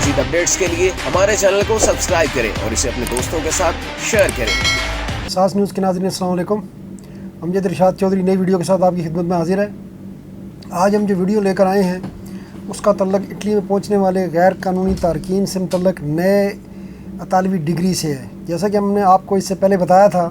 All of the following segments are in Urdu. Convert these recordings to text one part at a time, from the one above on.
مزید اپڈیٹس کے لیے ہمارے چینل کو سبسکرائب کریں اور اسے اپنے دوستوں کے ساتھ شیئر کریں۔ اساس نیوز کے ناظرین السلام علیکم، امجد ارشاد چودھری نئی ویڈیو کے ساتھ آپ کی خدمت میں حاضر ہے۔ آج ہم جو ویڈیو لے کر آئے ہیں اس کا تعلق اٹلی میں پہنچنے والے غیر قانونی تارکین سے متعلق نئے اطالوی ڈگری سے ہے۔ جیسا کہ ہم نے آپ کو اس سے پہلے بتایا تھا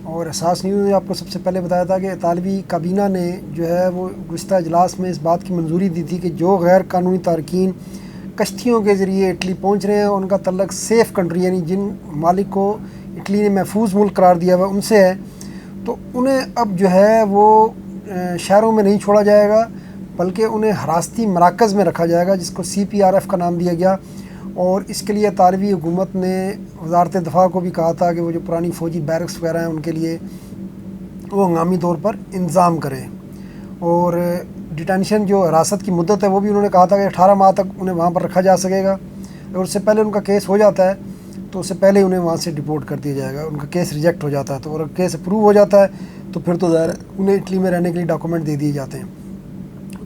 اور اساس نیوز نے آپ کو سب سے پہلے بتایا تھا کہ اطالوی کابینہ نے جو ہے وہ گزشتہ اجلاس میں اس بات کی منظوری دی تھی کہ جو غیر قانونی تارکین کشتیوں کے ذریعے اٹلی پہنچ رہے ہیں ان کا تعلق سیف کنٹری یعنی جن مالک کو اٹلی نے محفوظ ملک قرار دیا ہوا ان سے ہے، تو انہیں اب جو ہے وہ شہروں میں نہیں چھوڑا جائے گا بلکہ انہیں حراستی مراکز میں رکھا جائے گا، جس کو CPRF کا نام دیا گیا۔ اور اس کے لیے اطالوی حکومت نے وزارت دفاع کو بھی کہا تھا کہ وہ جو پرانی فوجی بیرکس وغیرہ ہیں ان کے لیے وہ ہنگامی طور پر انتظام کریں، اور ڈیٹینشن جو حراست کی مدت ہے وہ بھی انہوں نے کہا تھا کہ 18 ماہ تک انہیں وہاں پر رکھا جا سکے گا، اور اس سے پہلے ان کا کیس ہو جاتا ہے تو اس سے پہلے انہیں وہاں سے ڈپورٹ کر دیا جائے گا، ان کا کیس ریجیکٹ ہو جاتا ہے تو، اور کیس اپروو ہو جاتا ہے تو پھر تو ظاہر انہیں اٹلی میں رہنے کے لیے ڈاکومنٹ دے دیے جاتے ہیں۔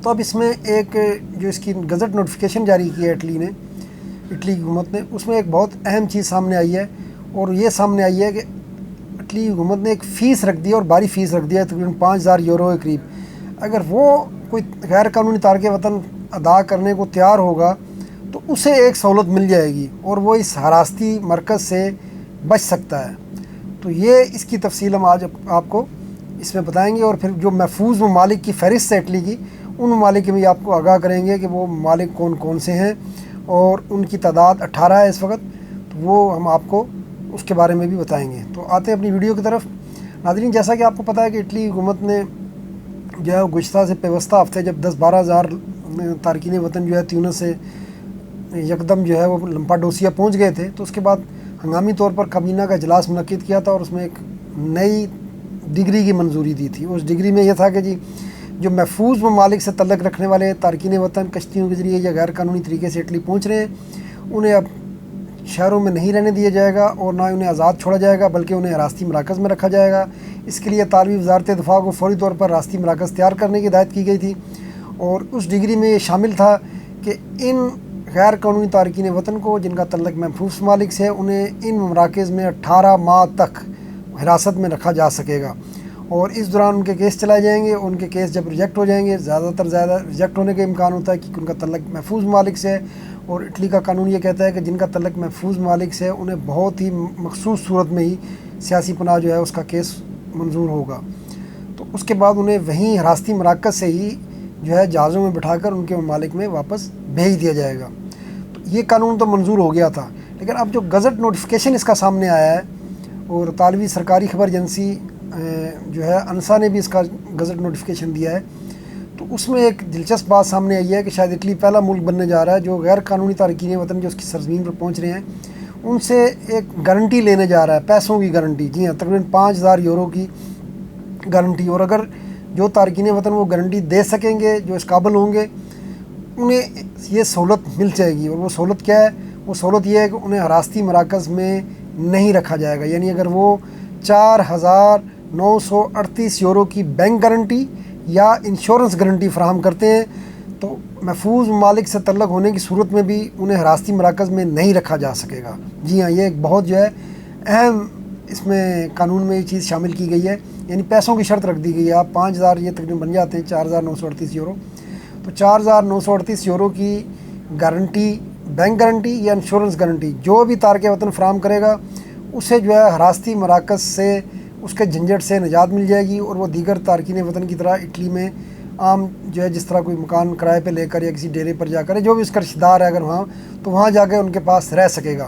تو اب اس میں ایک جو اس کی گزٹ نوٹیفیکیشن جاری کی ہے اٹلی کی حکومت نے، اس میں ایک بہت اہم چیز سامنے آئی ہے، اور یہ سامنے آئی ہے کہ اٹلی حکومت نے ایک فیس رکھ دی ہے، اور بھاری فیس رکھ دی ہے، تقریباً 5000 یورو کے قریب۔ اگر وہ کوئی غیر قانونی تارک وطن ادا کرنے کو تیار ہوگا تو اسے ایک سہولت مل جائے گی اور وہ اس حراستی مرکز سے بچ سکتا ہے۔ تو یہ اس کی تفصیل ہم آج آپ کو اس میں بتائیں گے، اور پھر جو محفوظ ممالک کی فہرست ہے اٹلی کی، ان ممالک میں بھی آپ کو آگاہ کریں گے کہ وہ ممالک کون کون سے ہیں، اور ان کی تعداد 18 ہے اس وقت، تو وہ ہم آپ کو اس کے بارے میں بھی بتائیں گے۔ تو آتے ہیں اپنی ویڈیو کی طرف۔ ناظرین، جیسا کہ آپ کو پتہ ہے کہ اٹلی حکومت نے جو ہے گزشتہ سے پیوستہ ہفتے جب 10-12 ہزار تارکین وطن جو ہے تیونس سے یکدم جو ہے وہ لمپاڈوسیا پہنچ گئے تھے، تو اس کے بعد ہنگامی طور پر کابینہ کا اجلاس منعقد کیا تھا، اور اس میں ایک نئی ڈگری کی منظوری دی تھی۔ اس ڈگری میں یہ تھا کہ جی جو محفوظ ممالک سے تعلق رکھنے والے تارکین وطن کشتیوں کے ذریعے یا غیر قانونی طریقے سے اٹلی پہنچ رہے ہیں، انہیں اب شہروں میں نہیں رہنے دیا جائے گا، اور نہ انہیں آزاد چھوڑا جائے گا بلکہ انہیں حراستی مراکز میں رکھا جائے گا۔ اس کے لیے اطالوی وزارت دفاع کو فوری طور پر حراستی مراکز تیار کرنے کی ہدایت کی گئی تھی، اور اس ڈگری میں یہ شامل تھا کہ ان غیر قانونی تارکین وطن کو جن کا تعلق محفوظ ممالک سے ہے، انہیں ان مراکز میں 18 ماہ تک حراست میں رکھا جا سکے گا، اور اس دوران ان کے کیس چلائے جائیں گے۔ ان کے کیس جب ریجیکٹ ہو جائیں گے، زیادہ ریجیکٹ ہونے کا امکان ہوتا ہے کیونکہ ان کا تعلق محفوظ ممالک سے ہے، اور اٹلی کا قانون یہ کہتا ہے کہ جن کا تعلق محفوظ ممالک سے ہے انہیں بہت ہی مخصوص صورت میں ہی سیاسی پناہ جو ہے اس کا کیس منظور ہوگا، تو اس کے بعد انہیں وہیں حراستی مراکز سے ہی جو ہے جہازوں میں بٹھا کر ان کے ممالک میں واپس بھیج دیا جائے گا۔ تو یہ قانون تو منظور ہو گیا تھا، لیکن اب جو گزٹ نوٹیفیکیشن اس کا سامنے آیا ہے، اور اطالوی سرکاری خبر ایجنسی جو ہے انسا نے بھی اس کا گزٹ نوٹیفیکیشن دیا ہے، تو اس میں ایک دلچسپ بات سامنے آئی ہے کہ شاید اٹلی پہلا ملک بننے جا رہا ہے جو غیر قانونی تارکین وطن جو اس کی سرزمین پر پہنچ رہے ہیں ان سے ایک گارنٹی لینے جا رہا ہے، پیسوں کی گارنٹی، جی ہاں، تقریباً 5000 یورو کی گارنٹی، اور اگر جو تارکین وطن وہ گارنٹی دے سکیں گے، جو اس قابل ہوں گے، انہیں یہ سہولت مل جائے گی۔ اور وہ سہولت کیا ہے؟ وہ سہولت یہ ہے کہ انہیں حراستی مراکز میں نہیں رکھا جائے گا، یعنی اگر وہ 4938 یورو کی بینک گارنٹی یا انشورنس گارنٹی فراہم کرتے ہیں تو محفوظ ممالک سے تعلق ہونے کی صورت میں بھی انہیں حراستی مراکز میں نہیں رکھا جا سکے گا۔ جی ہاں، یہ ایک بہت جو ہے اہم اس میں قانون میں یہ چیز شامل کی گئی ہے، یعنی پیسوں کی شرط رکھ دی گئی ہے۔ آپ 5000 یہ تقریباً بن جاتے ہیں 4938 یورو، تو 4938 یورو کی گارنٹی، بینک گارنٹی یا انشورنس گارنٹی جو بھی تارک وطن فراہم کرے گا اسے جو ہے حراستی مراکز سے اس کے جھنجھٹ سے نجات مل جائے گی، اور وہ دیگر تارکین وطن کی طرح اٹلی میں عام جو ہے جس طرح کوئی مکان کرائے پہ لے کر یا کسی ڈیرے پر جا کر جو بھی اس کا رشتہ دار ہے اگر وہاں، تو وہاں جا کے ان کے پاس رہ سکے گا۔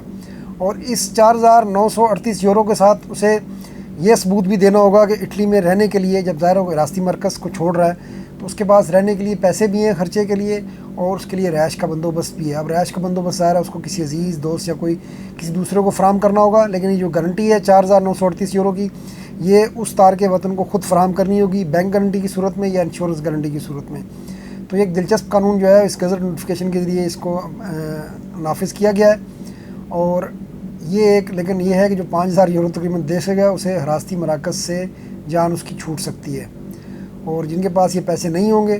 اور اس 4938 یورو کے ساتھ اسے یہ ثبوت بھی دینا ہوگا کہ اٹلی میں رہنے کے لیے جب ظاہر ہو حراستی مرکز کو چھوڑ رہا ہے تو اس کے پاس رہنے کے لیے پیسے بھی ہیں خرچے کے لیے، اور اس کے لیے رہائش کا بندوبست بھی ہے۔ اب رہائش کا بندوبست ظاہر ہے اس کو کسی عزیز دوست یا کوئی کسی دوسرے کو فراہم کرنا ہوگا، لیکن یہ جو گارنٹی ہے 4938 یورو کی، یہ اس تارک وطن کو خود فراہم کرنی ہوگی، بینک گارنٹی کی صورت میں یا انشورنس گارنٹی کی صورت میں۔ تو ایک دلچسپ قانون جو ہے اس گزٹ نوٹیفیکیشن کے ذریعے اس کو نافذ کیا گیا ہے، اور یہ ایک لیکن یہ ہے کہ جو 5000 یورو تقریباً دے سکے گا اسے حراستی مراکز سے جان اس کی چھوٹ سکتی ہے، اور جن کے پاس یہ پیسے نہیں ہوں گے